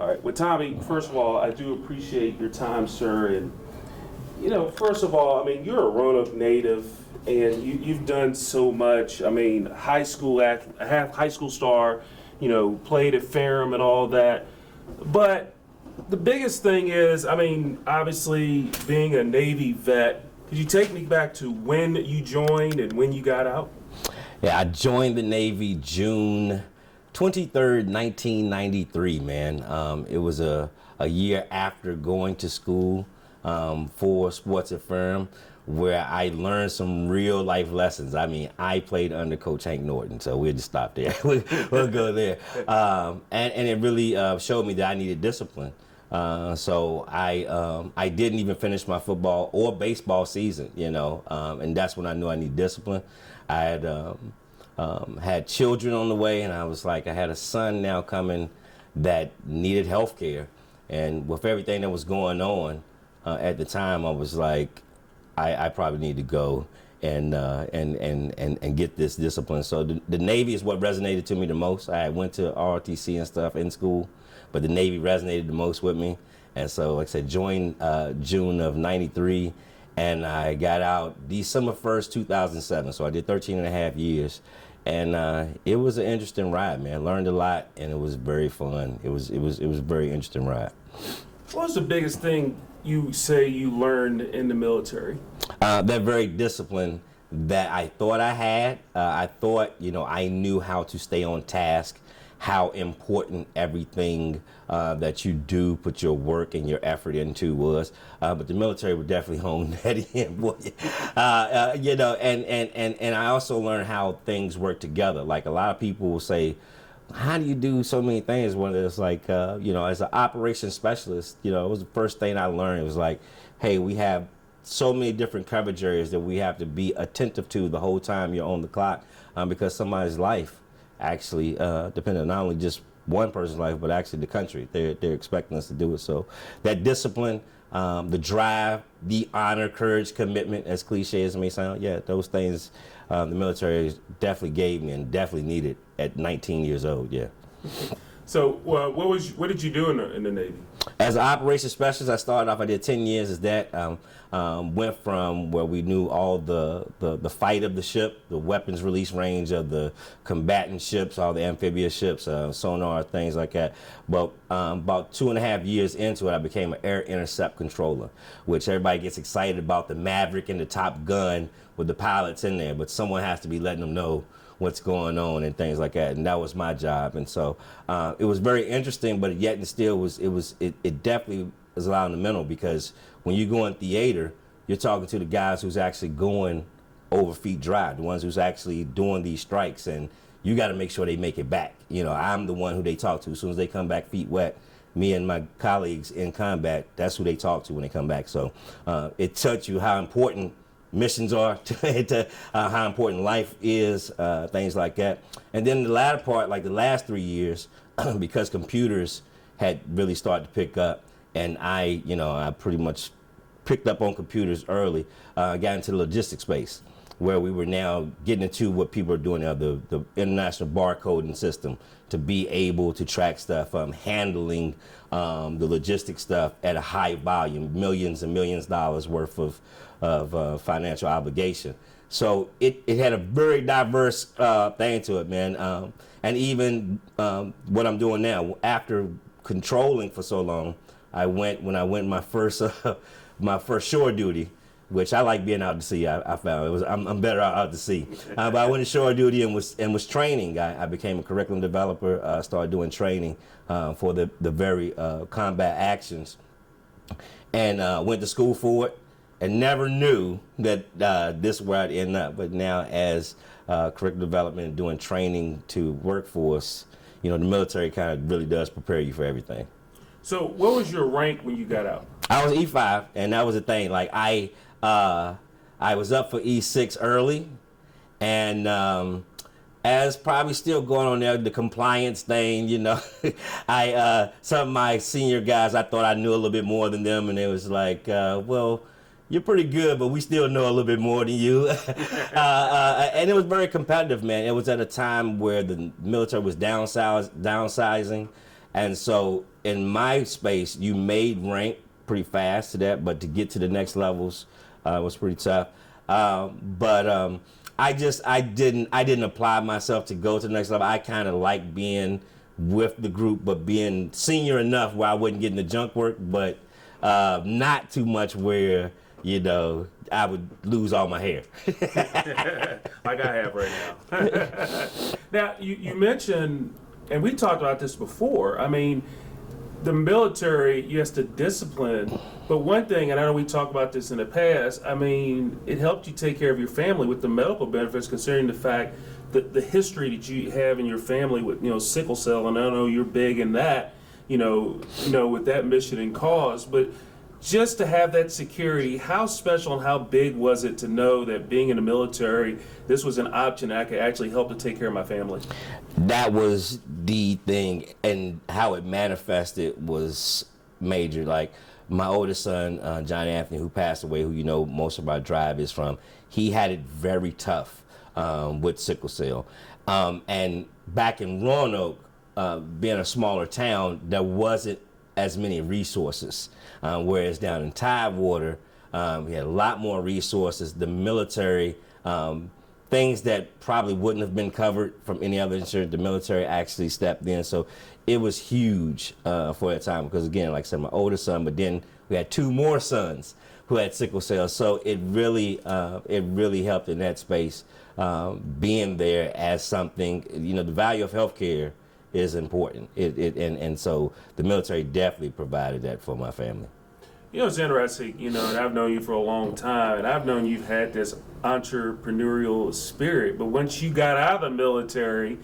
right. Well, Tommy, first of all, I do appreciate your time, sir. And, you know, first of all, I mean, you're a Roanoke native, and you've done so much. I mean, high school high school star, you know, played at Ferrum and all that. But the biggest thing is, I mean, obviously being a Navy vet, could you take me back to when you joined and when you got out? Yeah, I joined the Navy June 23rd, 1993, man. It was a year after going to school for sports at Ferrum, where I learned some real life lessons. I mean, I played under Coach Hank Norton, so we'll just stop there. We'll go there. And it really showed me that I needed discipline. So I didn't even finish my football or baseball season, you know, and that's when I knew I needed discipline. I had children on the way, and I was like, I had a son now coming that needed health care. And with everything that was going on at the time, I was like, I probably need to go and get this discipline. So the Navy is what resonated to me the most. I went to ROTC and stuff in school, but the Navy resonated the most with me. And so, like I said, joined June of '93, and I got out December 1st, 2007. So I did 13 and a half years. And it was an interesting ride, man. Learned a lot, and it was very fun. It was a very interesting ride. What was the biggest thing you say you learned in the military? That very discipline that I thought I had. I thought, you know, I knew how to stay on task, how important everything that you do, put your work and your effort into was. But the military would definitely hone that in, boy. You know, and I also learned how things work together. Like a lot of people will say, how do you do so many things when it's like, you know, as an operations specialist, you know, it was the first thing I learned. It was like, hey, we have so many different coverage areas that we have to be attentive to the whole time you're on the clock, because somebody's life actually depending on not only just one person's life, but actually the country. They're expecting us to do it. So that discipline, the drive, the honor, courage, commitment, as cliche as it may sound, yeah, those things the military definitely gave me and definitely needed at 19 years old, yeah. So what did you do in the Navy? As an operations specialist, I started off, I did 10 years as that. Went from where we knew all the fight of the ship, the weapons release range of the combatant ships, all the amphibious ships, sonar, things like that. But about 2.5 years into it, I became an air intercept controller, which everybody gets excited about, the Maverick and the Top Gun with the pilots in there, but someone has to be letting them know what's going on and things like that, and that was my job. And so it was very interesting, but yet and still it definitely was a lot in the mental, because when you go in theater, you're talking to the guys who's actually going over feet dry, the ones who's actually doing these strikes, and you got to make sure they make it back. You know, I'm the one who they talk to as soon as they come back feet wet. Me and my colleagues in combat, that's who they talk to when they come back. So it taught you how important missions are, to how important life is, things like that. And then the latter part, like the last 3 years, because computers had really started to pick up, and I pretty much picked up on computers early, got into the logistics space, where we were now getting into what people are doing now, the international barcoding system, to be able to track stuff, handling the logistics stuff at a high volume, millions and millions of dollars worth of financial obligation. So it had a very diverse thing to it, man. And even what I'm doing now, after controlling for so long, when I went my first shore duty, which I like being out to sea. I found I'm better out to sea. But I went to shore duty and was training. I became a curriculum developer. Started doing training for the very combat actions, and went to school for it. And never knew that this is where I'd end up. But now, as curriculum development and doing training to workforce, you know, the military kind of really does prepare you for everything. So, what was your rank when you got out? I was E5, and that was the thing. Like I was up for E6 early, and as probably still going on there, the compliance thing, you know, some of my senior guys, I thought I knew a little bit more than them, and it was like, well, you're pretty good, but we still know a little bit more than you. And it was very competitive, man. It was at a time where the military was downsizing, And so in my space, you made rank pretty fast to that, but to get to the next levels was pretty tough. But I didn't apply myself to go to the next level. I kind of like being with the group, but being senior enough where I wouldn't get in the junk work, but not too much where, you know, I would lose all my hair. Like I have right now. Now, you mentioned, and we talked about this before, I mean, the military, yes, the discipline, but one thing, and I know we talked about this in the past, I mean, it helped you take care of your family with the medical benefits, considering the fact that the history that you have in your family with, you know, sickle cell, and I know you're big in that, you know, with that mission and cause, but just to have that security, how special and how big was it to know that being in the military, this was an option that I could actually help to take care of my family? That was the thing, and how it manifested was major. Like my oldest son, John Anthony, who passed away, who you know most of our drive is from, he had it very tough with sickle cell. And back in Roanoke, being a smaller town, there wasn't as many resources. Whereas down in Tidewater, we had a lot more resources. The military, things that probably wouldn't have been covered from any other insurance, the military actually stepped in. So it was huge for that time because, again, like I said, my oldest son, but then we had two more sons who had sickle cell. So it really helped in that space, being there as something, you know, the value of healthcare is important. And so the military definitely provided that for my family. You know, it's interesting, you know, and I've known you for a long time, and I've known you've had this entrepreneurial spirit, but once you got out of the military,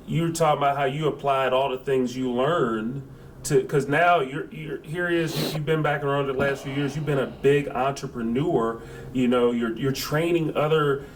you were talking about how you applied all the things you learned to, because now you're here it is, you've been back around the last few years, you've been a big entrepreneur, you know, you're training other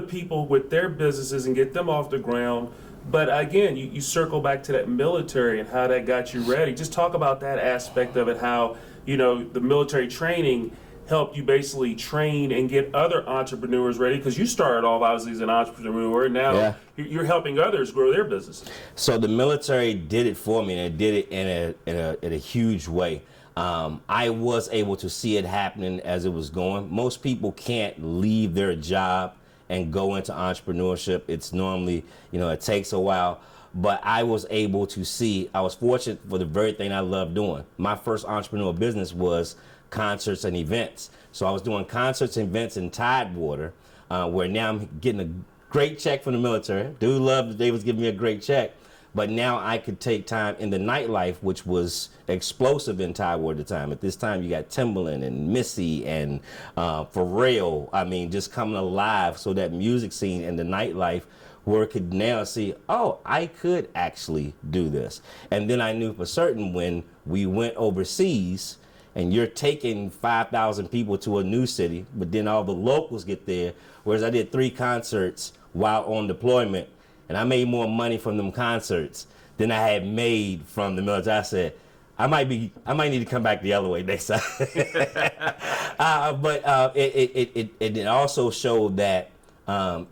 people with their businesses and get them off the ground. But again, you circle back to that military and how that got you ready. Just talk about that aspect of it, how, you know, the military training helped you basically train and get other entrepreneurs ready, because you started off obviously as an entrepreneur, and now you're helping others grow their businesses. So the military did it for me, and it did it in a huge way. I was able to see it happening as it was going. Most people can't leave their job and go into entrepreneurship. It's normally, you know, it takes a while, but I was able to see, I was fortunate for the very thing I love doing. My first entrepreneurial business was concerts and events. So I was doing concerts and events in Tidewater, where now I'm getting a great check from the military. Dude loved that they was giving me a great check. But now I could take time in the nightlife, which was explosive in Tidewater at the time. At this time, you got Timbaland and Missy and Pharrell. I mean, just coming alive. So that music scene and the nightlife, where I could now see, oh, I could actually do this. And then I knew for certain when we went overseas, and you're taking 5,000 people to a new city, but then all the locals get there. Whereas I did 3 concerts while on deployment, and I made more money from them concerts than I had made from the military. I said, I might need to come back the other way next time. But it also showed that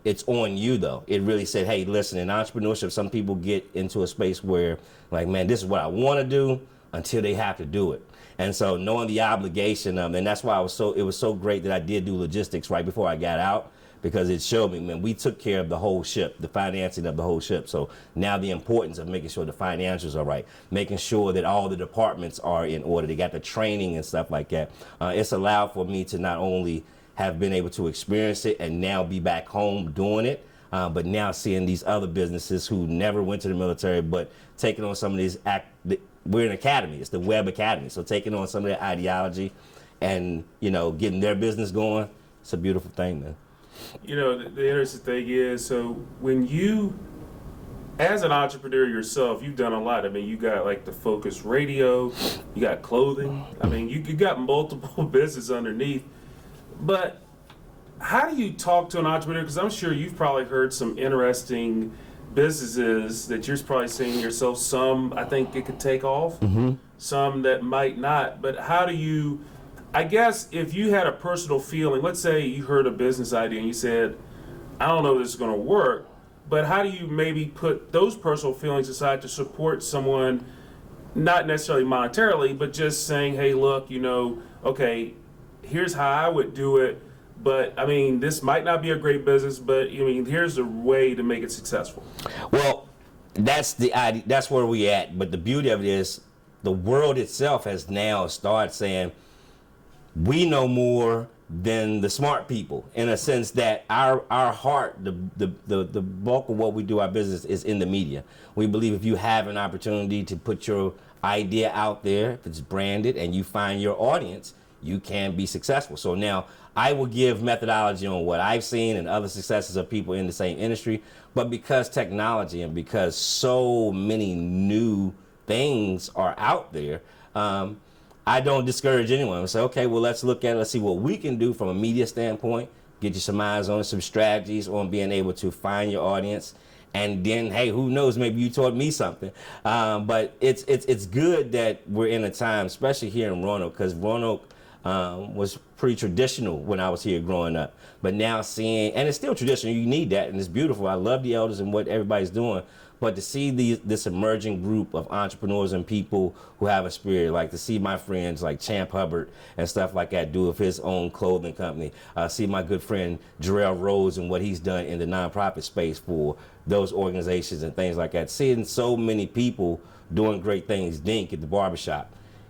it's on you, though. It really said, hey, listen, in entrepreneurship, some people get into a space where, like, man, this is what I want to do until they have to do it. And so knowing the obligation of, and that's why it was so great that I did do logistics right before I got out, because it showed me, man, we took care of the whole ship, the financing of the whole ship. So now the importance of making sure the financials are right, making sure that all the departments are in order. They got the training and stuff like that. It's allowed for me to not only have been able to experience it and now be back home doing it, but now seeing these other businesses who never went to the military, but taking on some of these we're an academy. It's the Webb Academy. So taking on some of their ideology and, you know, getting their business going, it's a beautiful thing, man. You know, the interesting thing is, so when you, as an entrepreneur yourself, you've done a lot. I mean, you got like the Focus Radio, you got clothing. I mean, you got multiple businesses underneath. But how do you talk to an entrepreneur? Because I'm sure you've probably heard some interesting businesses that you're probably seeing yourself. Some I think it could take off, some that might not. But how do you, I guess if you had a personal feeling, let's say you heard a business idea and you said, I don't know if this is going to work, but how do you maybe put those personal feelings aside to support someone, not necessarily monetarily, but just saying, hey, look, okay, here's how I would do it. But I mean, this might not be a great business, but I mean, here's a way to make it successful. Well, that's the idea. That's where we at. But the beauty of it is, the world itself has now started saying we know more than the smart people, in a sense that our heart, the bulk of what we do our business is in the media. We believe if you have an opportunity to put your idea out there, if it's branded and you find your audience, you can be successful. So now I will give methodology on what I've seen and other successes of people in the same industry. But because technology and because so many new things are out there, I don't discourage anyone. I say, okay, well, let's see what we can do from a media standpoint, get you some eyes on some strategies on being able to find your audience. And then, hey, who knows, maybe you taught me something. But it's good that we're in a time, especially here in Roanoke, because Roanoke was pretty traditional when I was here growing up. But now seeing, and it's still traditional, you need that, and it's beautiful. I love the elders and what everybody's doing. But to see this emerging group of entrepreneurs and people who have a spirit, like to see my friends like Champ Hubbard and stuff like that do of his own clothing company, see my good friend Jarrell Rose and what he's done in the nonprofit space for those organizations and things like that, seeing so many people doing great things, Dink at the barbershop.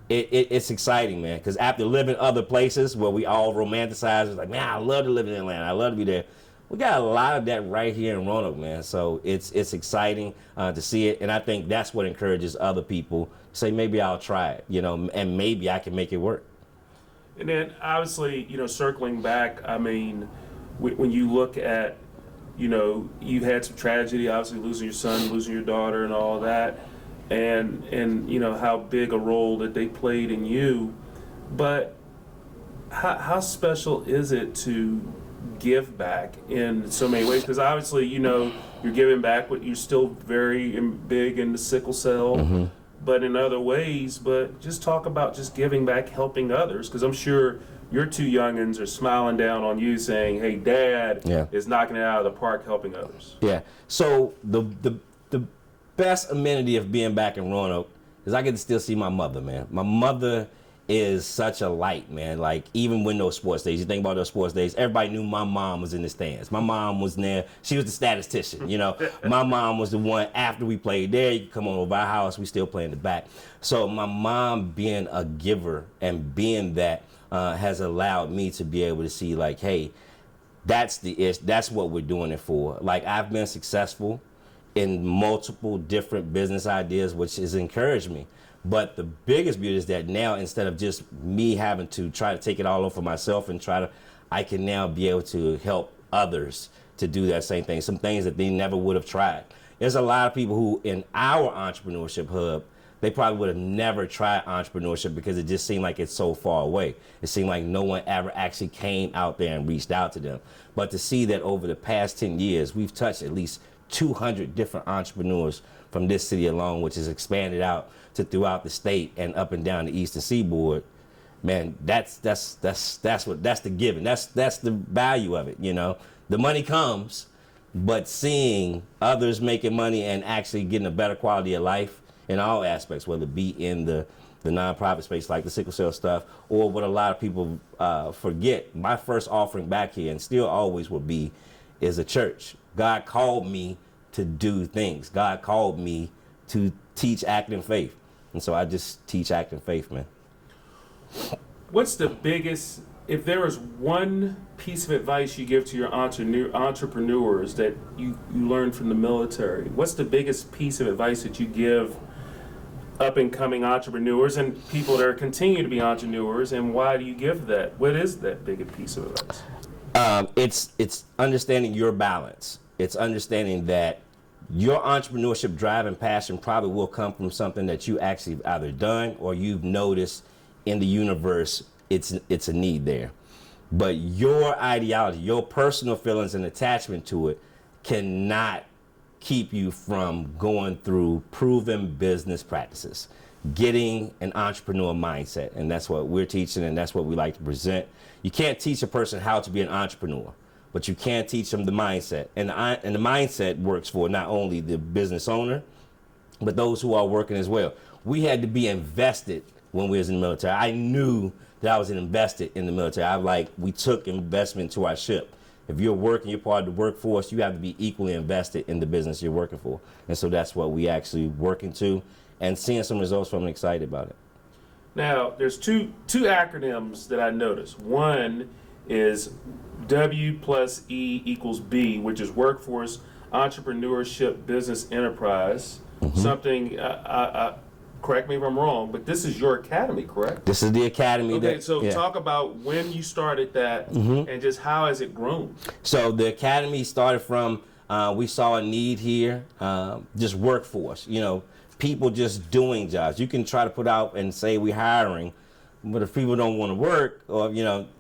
It's exciting, man, because after living other places where we all romanticize, it's like, man, I love to live in Atlanta, I love to be there. We got a lot of that right here in Roanoke, man. So it's exciting to see it, and I think that's what encourages other people to say, maybe I'll try it, and maybe I can make it work. And then obviously, circling back, I mean, when you look at, you had some tragedy, obviously losing your son, losing your daughter, and all that, and how big a role that they played in you, but how special is it to give back in so many ways? Because obviously, you're giving back, but you're still very big into sickle cell, but in other ways. But just talk about just giving back, helping others, because I'm sure your two youngins are smiling down on you saying, hey, Dad is knocking it out of the park helping others. Yeah. So the best amenity of being back in Roanoke is I get to still see my mother, man. My mother is such a light, man. Like, even when those sports days, you think about those sports days, everybody knew my mom was in the stands. My mom was there. She was the statistician, My mom was the one, after we played there, you could come on over our house, we still play in the back. So my mom being a giver and being that has allowed me to be able to see, like, hey, that's what we're doing it for. Like, I've been successful in multiple different business ideas, which has encouraged me. But the biggest beauty is that now, instead of just me having to try to take it all over myself and I can now be able to help others to do that same thing, some things that they never would have tried. There's a lot of people who in our entrepreneurship hub, they probably would have never tried entrepreneurship because it just seemed like it's so far away. It seemed like no one ever actually came out there and reached out to them. But to see that over the past 10 years, we've touched at least 200 different entrepreneurs from this city alone, which has expanded out to throughout the state and up and down the eastern seaboard, man, that's the giving. That's the value of it, The money comes, but seeing others making money and actually getting a better quality of life in all aspects, whether it be in the nonprofit space like the sickle cell stuff, or what a lot of people forget, my first offering back here, and still always will be, is a church. God called me to do things. God called me to teach acting faith. And so I just teach acting faith, man. What's the biggest, if there was one piece of advice you give to your entrepreneurs that you learned from the military, what's the biggest piece of advice that you give up and coming entrepreneurs and people that are continuing to be entrepreneurs, and why do you give that? What is that big piece of advice? It's understanding your balance. It's understanding that your entrepreneurship drive and passion probably will come from something that you actually have either done or you've noticed in the universe. It's a need there. But your ideology, your personal feelings and attachment to it cannot keep you from going through proven business practices, getting an entrepreneur mindset. And that's what we're teaching, and that's what we like to present. You can't teach a person how to be an entrepreneur, but you can't teach them the mindset. And the mindset works for not only the business owner, but those who are working as well. We had to be invested when we was in the military. I knew that I was invested in the military. We took investment to our ship. If you're working, you're part of the workforce, you have to be equally invested in the business you're working for. And so that's what we actually working to, and seeing some results from, I'm excited about it. Now, there's two acronyms that I noticed. One is W plus E equals B, which is Workforce Entrepreneurship Business Enterprise. Something, correct me if I'm wrong, but this is your academy, correct? This is the academy. Okay, so talk about when you started that and just how has it grown? So the academy started from, we saw a need here, just workforce, people just doing jobs. You can try to put out and say we're hiring, but if people don't want to work, or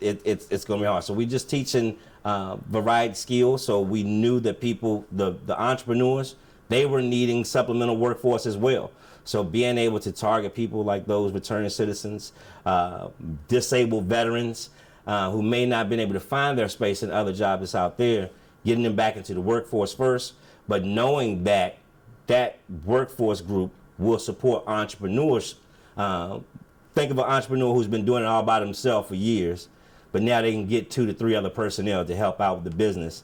it's going to be hard. So we just teaching varied skills. So we knew that people, the entrepreneurs, they were needing supplemental workforce as well. So being able to target people like those returning citizens, disabled veterans who may not have been able to find their space in other jobs that's out there, getting them back into the workforce first, but knowing that that workforce group will support entrepreneurs. Think of an entrepreneur who's been doing it all by themselves for years, but now they can get 2 to 3 other personnel to help out with the business.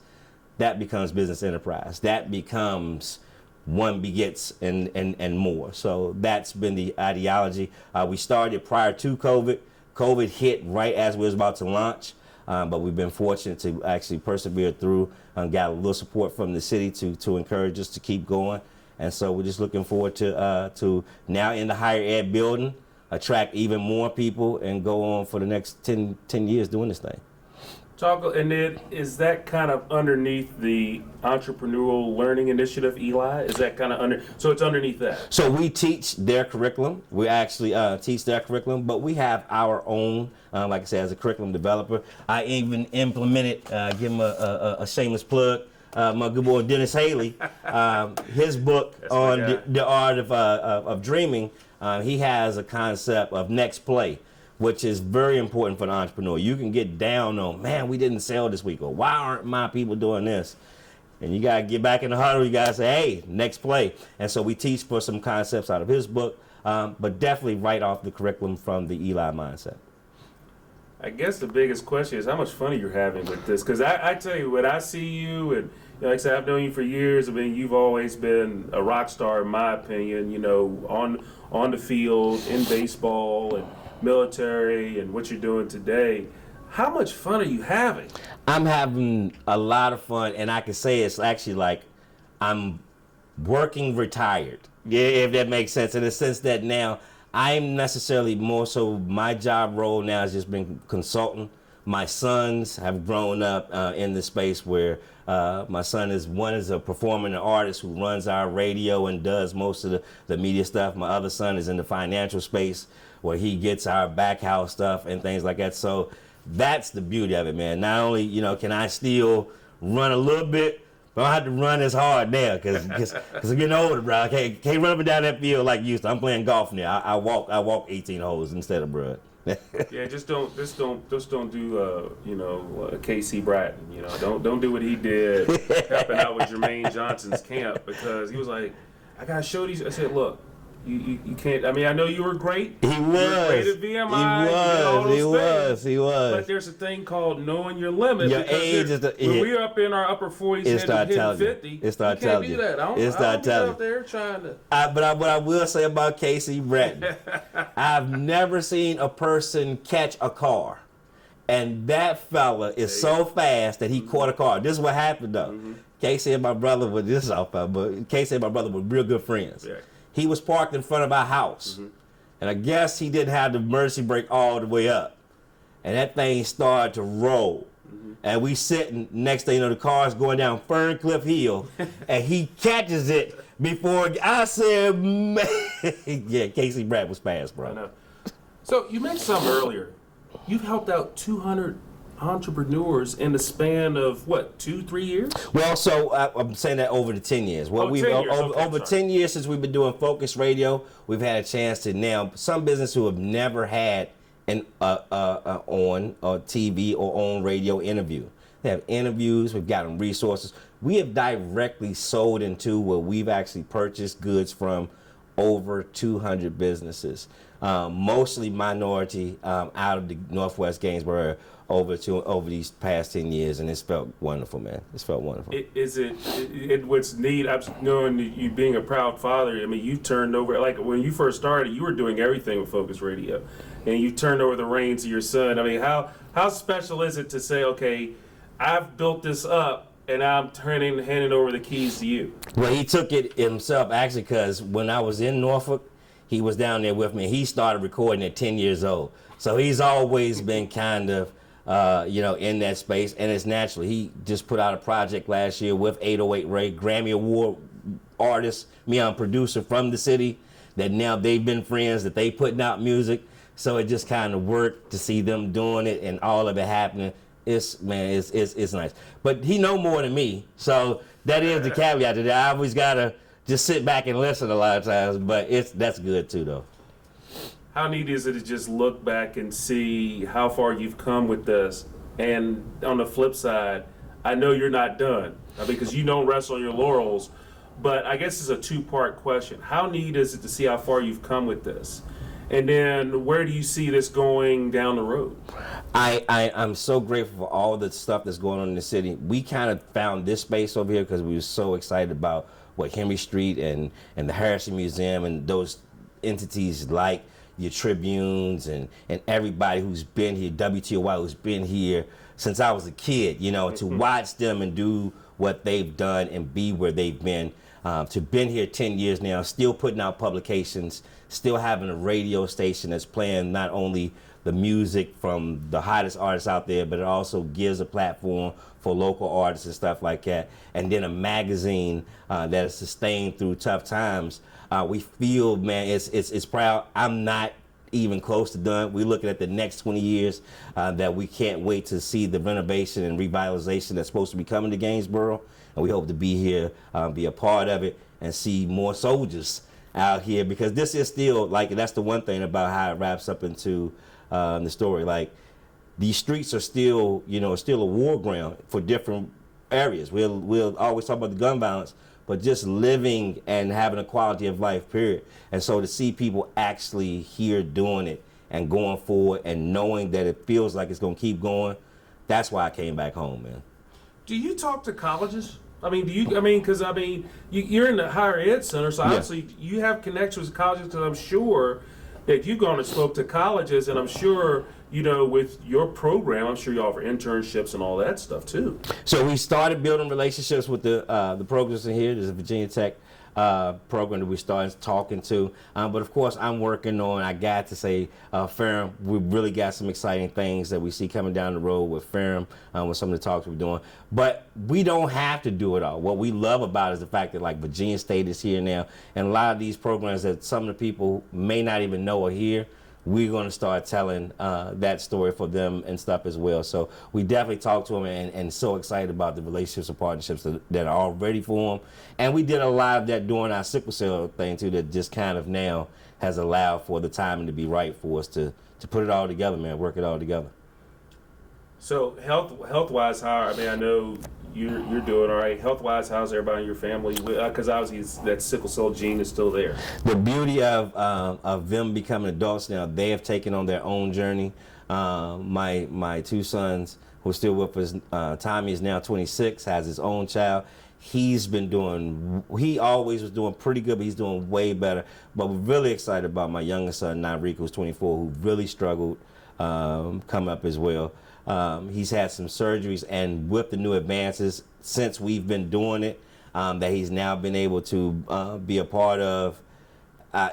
That becomes business enterprise. That becomes one begets and more. So that's been the ideology. We started prior to COVID. COVID hit right as we was about to launch, but we've been fortunate to actually persevere through and got a little support from the city to encourage us to keep going. And so we're just looking forward to now in the higher ed building, attract even more people and go on for the next 10 years doing this thing. And then is that kind of underneath the Entrepreneurial Learning Initiative, Eli? Is that kind of so it's underneath that? So we teach their curriculum. We actually teach their curriculum, but we have our own, like I said, as a curriculum developer. I even implemented, give him a shameless plug, my good boy Dennis Haley, his book on the art of dreaming. He has a concept of next play, which is very important for the entrepreneur. You can get down on, man, we didn't sell this week, or why aren't my people doing this? And you gotta get back in the huddle, you gotta say, hey, next play. And so we teach for some concepts out of his book, but definitely right off the curriculum from the Eli mindset. I guess the biggest question is how much fun are you having with this? Because I tell you, when I see you, and like I said, I've known you for years. I mean, you've always been a rock star, in my opinion, on the field, in baseball, and military, and what you're doing today. How much fun are you having? I'm having a lot of fun, and I can say it's actually like I'm working retired. Yeah, if that makes sense. In the sense that now I'm necessarily more so my job role now has just been consultant. My sons have grown up in the space where my son is a performer and artist who runs our radio and does most of the media stuff. My other son is in the financial space where he gets our back house stuff and things like that. So that's the beauty of it, man. Not only, can I still run a little bit, but I don't have to run as hard now because I'm getting older, bro. I can't run up and down that field like you used to. I'm playing golf now. I walk 18 holes instead of, bro. Yeah, just don't do Casey Bratton. Don't do what he did helping out with Jermaine Johnson's camp, because he was like, I gotta show these. I said, look, you can't. I mean, I know you were great. He was. You were great at VMI. He was. But there's a thing called knowing your limit. Your age is when we're up in our upper 40s, hitting 50. It started telling you. That. I don't be out there trying to. But what I will say about Casey Bratton, I've never seen a person catch a car, and that fella is so fast that he caught a car. This is what happened though. Casey and my brother were Casey and my brother were real good friends. Yeah. He was parked in front of our house, and I guess he didn't have the emergency brake all the way up, and that thing started to roll. And we sitting, next thing you know, the car's going down Ferncliff Hill, and he catches it before I said, man, yeah, Casey Bratton was fast, bro. I know. So you mentioned something earlier. You've helped out 200 entrepreneurs in the span of what, 2-3 years? Well, so I'm saying that over the 10 years. Over 10 years since we've been doing Focus Radio, we've had a chance to now some business who have never had an on TV or on radio interview. They have interviews. We've got them resources. We have directly sold into where we've actually purchased goods from over 200 businesses, mostly minority out of the Northwest Gainesboro over these past 10 years, and it's felt wonderful, man. It's felt wonderful. What's neat, I'm knowing you being a proud father, I mean, you turned over, like when you first started, you were doing everything with Focus Radio, and you turned over the reins to your son. I mean, how special is it to say, okay, I've built this up, and I'm handing over the keys to you? Well, he took it himself, actually, because when I was in Norfolk, he was down there with me. He started recording at 10 years old. So he's always been kind of, in that space, and it's natural. He just put out a project last year with 808 Ray, Grammy Award artist, producer from the city, that now they've been friends, that they putting out music. So it just kind of worked to see them doing it and all of it happening. It's nice. But he know more than me, so that is the caveat to that. I always gotta just sit back and listen a lot of times, but that's good too, though. How neat is it to just look back and see how far you've come with this? And on the flip side, I know you're not done, because you don't rest on your laurels, but I guess it's a two-part question. How neat is it to see how far you've come with this? And then where do you see this going down the road? I'm so grateful for all the stuff that's going on in the city. We kind of found this space over here because we were so excited about what Henry Street and the Harrison Museum and those entities like your Tribunes and everybody who's been here, WTOY, who's been here since I was a kid, to watch them and do what they've done and be where they've been. To been here 10 years now, still putting out publications, still having a radio station that's playing not only the music from the hottest artists out there, but it also gives a platform for local artists and stuff like that. And then a magazine that is sustained through tough times. We feel, man, it's proud. I'm not even close to done. We're looking at the next 20 years that we can't wait to see the renovation and revitalization that's supposed to be coming to Gainesboro. And we hope to be here, be a part of it, and see more soldiers out here, because this is still, that's the one thing about how it wraps up into the story. Like, these streets are still, still a war ground for different areas. We'll always talk about the gun violence, but just living and having a quality of life, period. And so to see people actually here doing it and going forward and knowing that it feels like it's going to keep going, that's why I came back home, man. Do you talk to colleges? Because you're in the higher ed center, so obviously you have connections with colleges, because I'm sure that you've gone and spoke to colleges, and I'm sure, with your program, I'm sure you offer internships and all that stuff too. So we started building relationships with the programs in here. There's a Virginia Tech program that we started talking to. But of course, I'm working on, I got to say, Ferrum. We really got some exciting things that we see coming down the road with Ferrum, with some of the talks we're doing. But we don't have to do it all. What we love about it is the fact that, like, Virginia State is here now, and a lot of these programs that some of the people may not even know are here, we're going to start telling that story for them and stuff as well. So we definitely talk to them, and so excited about the relationships and partnerships that are already formed. And we did a lot of that during our sickle cell thing too, that just kind of now has allowed for the timing to be right for us to put it all together, man, work it all together. So health-wise, I know you're doing all right. Health-wise, how's everybody in your family? Because obviously that sickle cell gene is still there. The beauty of them becoming adults now, they have taken on their own journey. My two sons, who are still with us, Tommy is now 26, has his own child. He always was doing pretty good, but he's doing way better. But we're really excited about my youngest son, Nariq, who's 24, who really struggled come up as well. He's had some surgeries, and with the new advances since we've been doing it, that he's now been able to be a part of,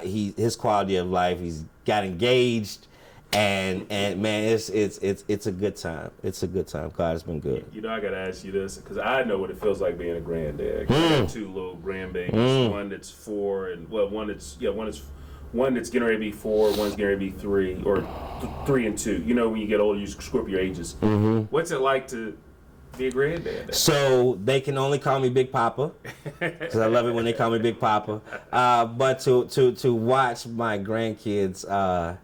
his quality of life. He's got engaged, and man, it's a good time. It's a good time. God has been good. I gotta ask you this, because I know what it feels like being a granddad. I got two little grandbabies. One that's 4, and one that's getting ready to be 4, one's getting ready to be 3, or 3 and 2. When you get older, you screw up your ages. What's it like to be a granddad? So they can only call me Big Papa, because I love it when they call me Big Papa. But to watch my grandkids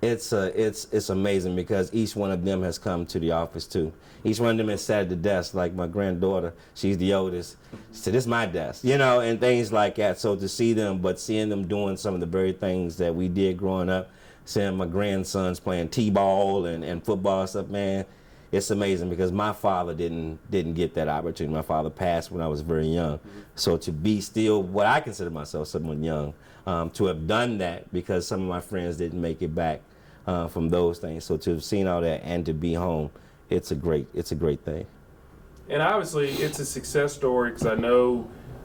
It's amazing because each one of them has come to the office too. Each one of them has sat at the desk. Like my granddaughter, she's the oldest. She said, "This is my desk," and things like that. So to see them, but seeing them doing some of the very things that we did growing up, seeing my grandsons playing t-ball and football and stuff, man, it's amazing because my father didn't get that opportunity. My father passed when I was very young. So to be still what I consider myself someone young, to have done that because some of my friends didn't make it back from those things. So to have seen all that and to be home, it's a great thing. And obviously, it's a success story because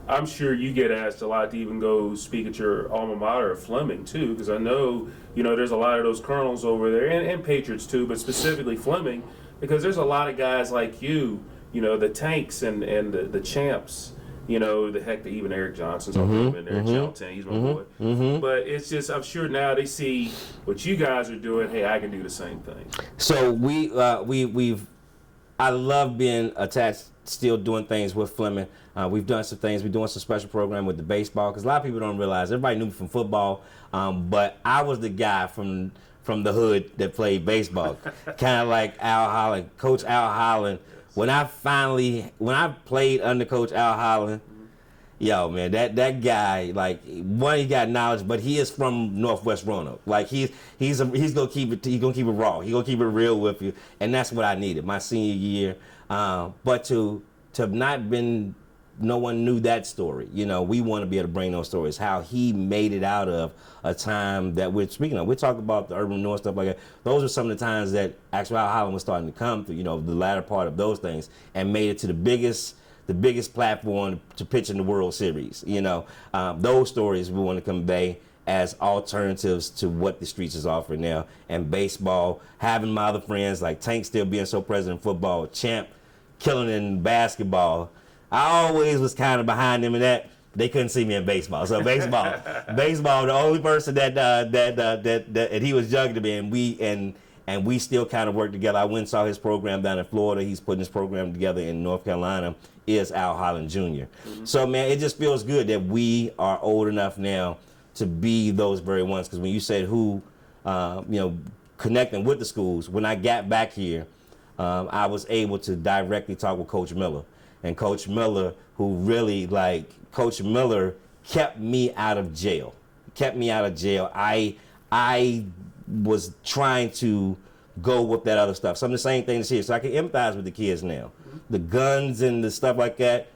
I'm sure you get asked a lot to even go speak at your alma mater of Fleming too, because I know, there's a lot of those Colonels over there and Patriots too, but specifically Fleming, because there's a lot of guys like you, the Tanks and the Champs, even Eric Johnson's over there, Chelton, he's my boy. But it's just, I'm sure now they see what you guys are doing, hey, I can do the same thing. So I love being attached, still doing things with Fleming. We've done some things. We're doing some special program with the baseball because a lot of people don't realize. Everybody knew me from football, but I was the guy from the hood that played baseball, kind of like Al Holland, Coach Al Holland. When I played under Coach Al Holland, yo man, that guy, like, one, he got knowledge, but he is from Northwest Roanoke. Like he's gonna keep it raw. He's gonna keep it real with you, and that's what I needed my senior year. But to have not been, no one knew that story. We want to be able to bring those stories, how he made it out of a time that we're speaking of. We're talking about the urban North, stuff like that. Those are some of the times that actually Al Holland was starting to come through, the latter part of those things, and made it to the biggest platform to pitch in the World Series. Those stories we want to convey as alternatives to what the streets is offering now. And baseball, having my other friends like Tank still being so present in football, Champ killing in basketball. I always was kind of behind them in that. They couldn't see me in baseball. So baseball, the only person that he was younger to me, and we still kind of work together. I went and saw his program down in Florida. He's putting his program together in North Carolina. Is Al Holland Jr. So man, it just feels good that we are old enough now to be those very ones. Because when you said who, connecting with the schools, when I got back here, I was able to directly talk with Coach Miller. And Coach Miller, who really, Coach Miller kept me out of jail. I was trying to go with that other stuff. Some of the same things here. So I can empathize with the kids now. The guns and the stuff like that,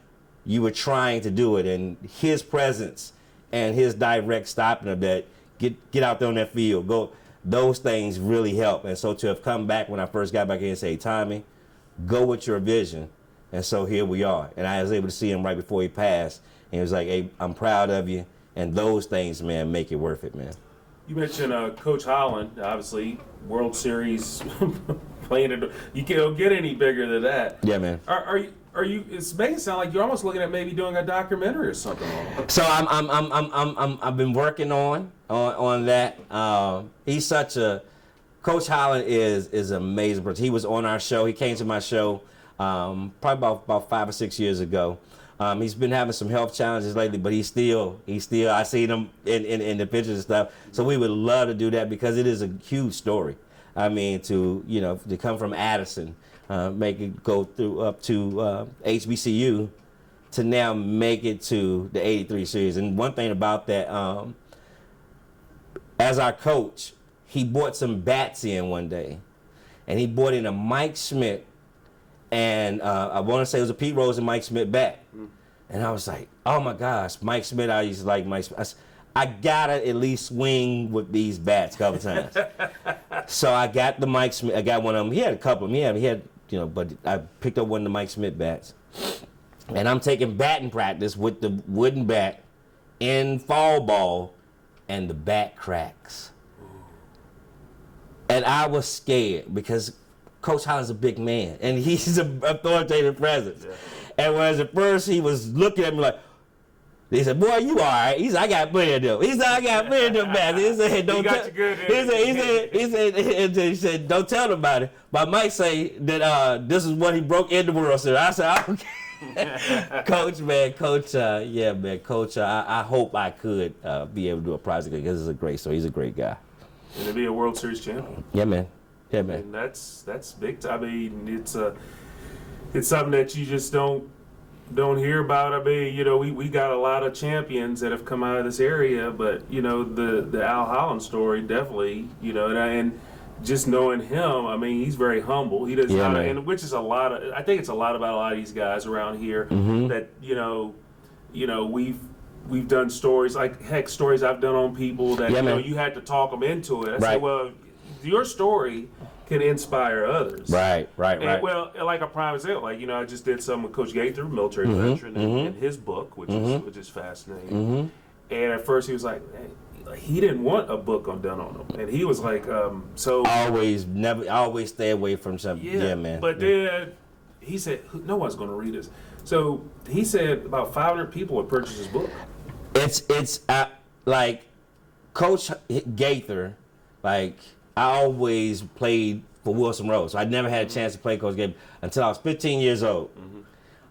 you were trying to do it. And his presence and his direct stopping of that, get out there on that field, go. Those things really help. And so to have come back when I first got back here and say, Tommy, go with your vision. And so here we are. And I was able to see him right before he passed. And he was like, hey, I'm proud of you. And those things, man, make it worth it, man. You mentioned Coach Holland, obviously, World Series playing it. You can't get any bigger than that. Yeah, man. Are you? It's making it sound like you're almost looking at maybe doing a documentary or something on it. So I've been working on that. He's such a Coach Holland is amazing. He was on our show. He came to my show probably about 5 or 6 years ago. He's been having some health challenges lately, but he's still I see him in the pictures and stuff. So we would love to do that because it is a huge story. I mean, to come from Addison, make it go through up to HBCU, to now make it to the 83 series. And one thing about that, as our coach, he bought some bats in one day, and he bought in a Mike Schmidt. And I want to say it was a Pete Rose and Mike Schmidt bat. And I was like, oh my gosh, Mike Schmidt, I used to like Mike Schmidt. I gotta at least swing with these bats a couple times. So I got the Mike Schmidt, I got one of them. He had a couple of them. He had, but I picked up one of the Mike Schmidt bats. And I'm taking batting practice with the wooden bat in fall ball, and the bat cracks. And I was scared because Coach Holland's a big man, and he's an authoritative presence. Yeah. And whereas at first he was looking at me like, he said, boy, you all right. He said, I got plenty of them. He said, I got plenty of them back. He said, don't tell. He said, don't tell nobody. But I might say that this is what he broke in the World Series. I said, okay. Coach, I hope I could be able to do a project because it's a great story. He's a great guy. and to be a World Series champion. Yeah, man. Yeah, man. And that's big time. I mean, it's something that you just don't hear about. I mean, you know, we got a lot of champions that have come out of this area, but you know, the Al Holland story definitely, you know, and just knowing him, I mean, he's very humble. He does not, and which is a lot of. I think it's a lot about a lot of these guys around here that you know, we've done stories like stories I've done on people that you know you had to talk them into it. I say, well, your story can inspire others. Right. Well, like a prime example, like you know, I just did some with Coach Gaither, military veteran, in his book, which is fascinating. And at first he was like, hey, he didn't want a book done on him, and he was like, so always stay away from something. Yeah, man. But then he said, no one's going to read this. So he said about 500 people would purchase his book. It's like Coach Gaither, like I always played for Wilson Road, so I never had a chance to play Coach Gaither until I was 15 years old.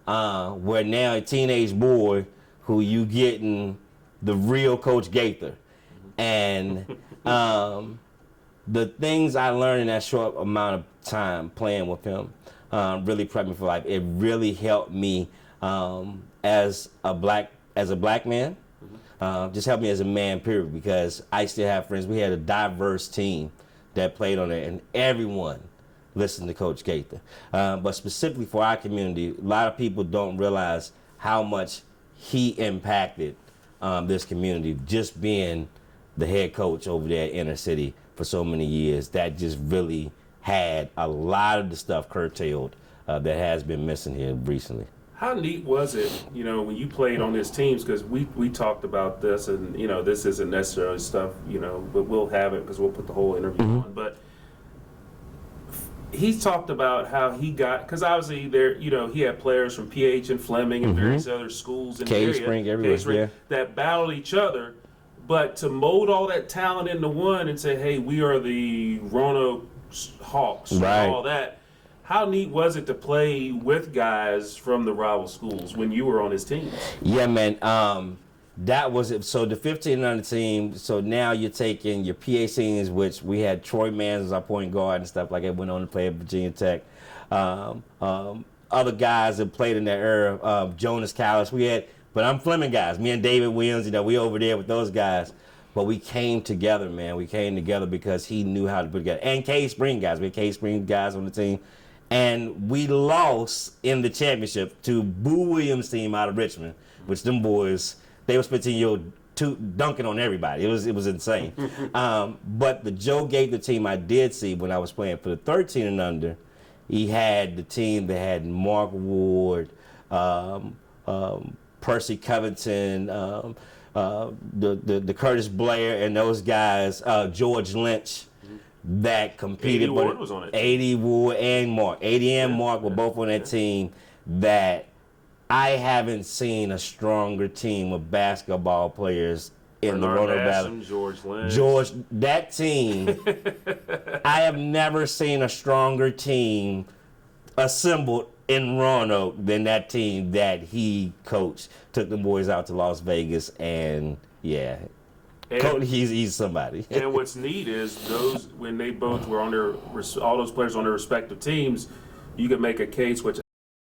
Where now a teenage boy who you getting the real Coach Gaither. And the things I learned in that short amount of time playing with him really prepped me for life. It really helped me as a black man, just helped me as a man, period, because I still have friends. We had a diverse team that played on it, and everyone listened to Coach Gaither. But specifically for our community, a lot of people don't realize how much he impacted this community, just being the head coach over there at Inner City for so many years. That just really had a lot of the stuff curtailed that has been missing here recently. How neat was it, you know, when you played on his teams? Because we talked about this, and you know, this isn't necessarily stuff, you know, but we'll have it because we'll put the whole interview on. But he talked about how he got, because obviously there, you know, he had players from PH and Fleming and various other schools in the area, Spring, everywhere, that battled each other. But to mold all that talent into one and say, hey, we are the Roanoke Hawks, and all that. How neat was it to play with guys from the rival schools when you were on his teams? Yeah, man. That was it. So the 15 and under team, so now you're taking your PA seniors, which we had Troy Mans as our point guard and stuff like that, went on to play at Virginia Tech. Other guys that played in that era, Jonas Callis, we had, but I'm Fleming guys. Me and David Williams, you know, we over there with those guys. But we came together, man. We came together because he knew how to put together. And Cave Spring guys. We had Cave Spring guys on the team. And we lost in the championship to Boo Williams' team out of Richmond, which them boys, they was 15-year-old dunking on everybody. It was insane. But the Joe Gaither team I did see when I was playing for the 13 and under, he had the team that had Mark Ward, Percy Covington, the Curtis Blair, and those guys, George Lynch, that competed. 80 Ward was on it. 80 Ward and Mark. 80 and Mark were both on that team. That I haven't seen a stronger team of basketball players in the Roanoke Valley. George, that team, I have never seen a stronger team assembled in Roanoke than that team that he coached. Took the boys out to Las Vegas, and yeah, he's somebody. And what's neat is those, when they both were on their, all those players on their respective teams, you could make a case, which